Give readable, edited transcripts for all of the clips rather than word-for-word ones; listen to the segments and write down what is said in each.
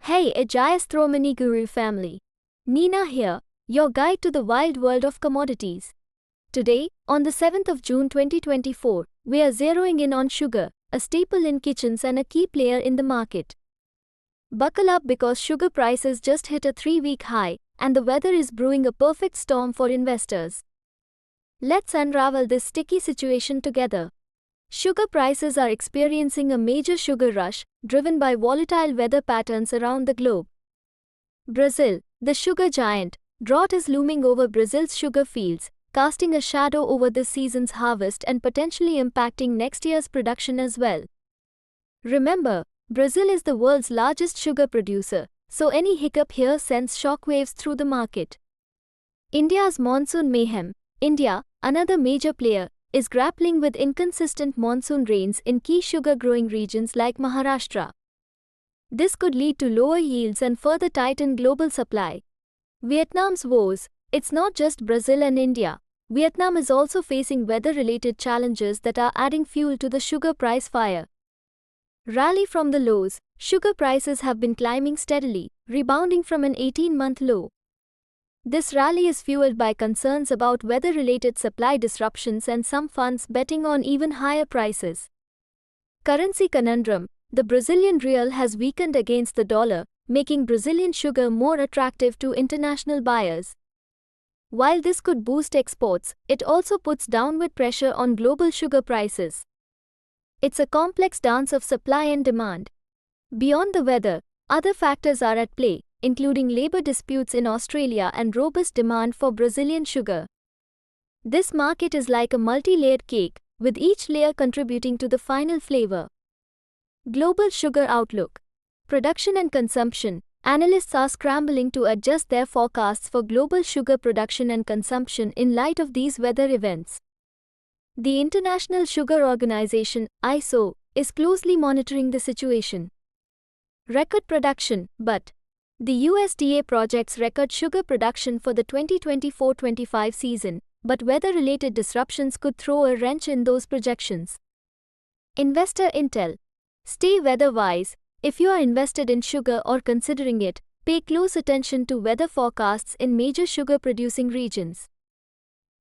Hey Ajayasthomani Guru family. Nina here, your guide to the wild world of commodities. Today, on the 7th of June 2024, we are zeroing in on sugar, a staple in kitchens and a key player in the market. Buckle up because sugar prices just hit a 3-week high, and the weather is brewing a perfect storm for investors. Let's unravel this sticky situation together. Sugar prices are experiencing a major sugar rush, driven by volatile weather patterns around the globe. Brazil, the sugar giant, drought is looming over Brazil's sugar fields, casting a shadow over this season's harvest and potentially impacting next year's production as well. Remember, Brazil is the world's largest sugar producer, so any hiccup here sends shockwaves through the market. India's monsoon mayhem. India, another major player, is grappling with inconsistent monsoon rains in key sugar-growing regions like Maharashtra. This could lead to lower yields and further tighten global supply. Vietnam's woes. It's not just Brazil and India. Vietnam is also facing weather-related challenges that are adding fuel to the sugar price fire. Rally from the lows. Sugar prices have been climbing steadily, rebounding from an 18-month low. This rally is fueled by concerns about weather-related supply disruptions and some funds betting on even higher prices. Currency conundrum. The Brazilian real has weakened against the dollar, making Brazilian sugar more attractive to international buyers. While this could boost exports, it also puts downward pressure on global sugar prices. It's a complex dance of supply and demand. Beyond the weather, other factors are at play, including labor disputes in Australia and robust demand for Brazilian sugar. This market is like a multi-layered cake, with each layer contributing to the final flavor. Global sugar outlook. Production and consumption. Analysts are scrambling to adjust their forecasts for global sugar production and consumption in light of these weather events. The International Sugar Organization, ISO, is closely monitoring the situation. Record production, but the USDA projects record sugar production for the 2024-25 season, but weather-related disruptions could throw a wrench in those projections. Investor intel. Stay weather-wise. If you are invested in sugar or considering it, pay close attention to weather forecasts in major sugar-producing regions.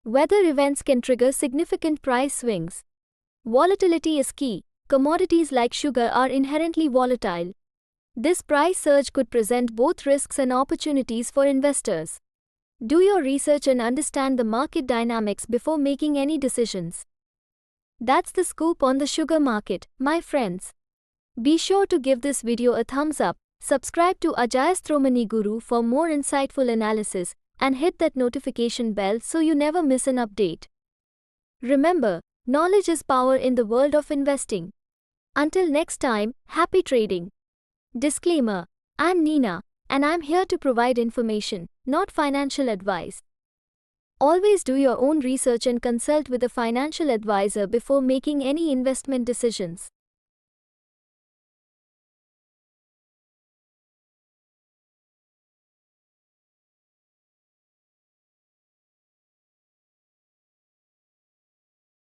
Weather events can trigger significant price swings. Volatility is key. Commodities like sugar are inherently volatile. This price surge could present both risks and opportunities for investors. Do your research and understand the market dynamics before making any decisions. That's the scoop on the sugar market, my friends. Be sure to give this video a thumbs up, subscribe to Ajayasthomani Guru for more insightful analysis, and hit that notification bell so you never miss an update. Remember, knowledge is power in the world of investing. Until next time, happy trading. Disclaimer: I'm Nina, and I'm here to provide information, not financial advice. Always do your own research and consult with a financial advisor before making any investment decisions.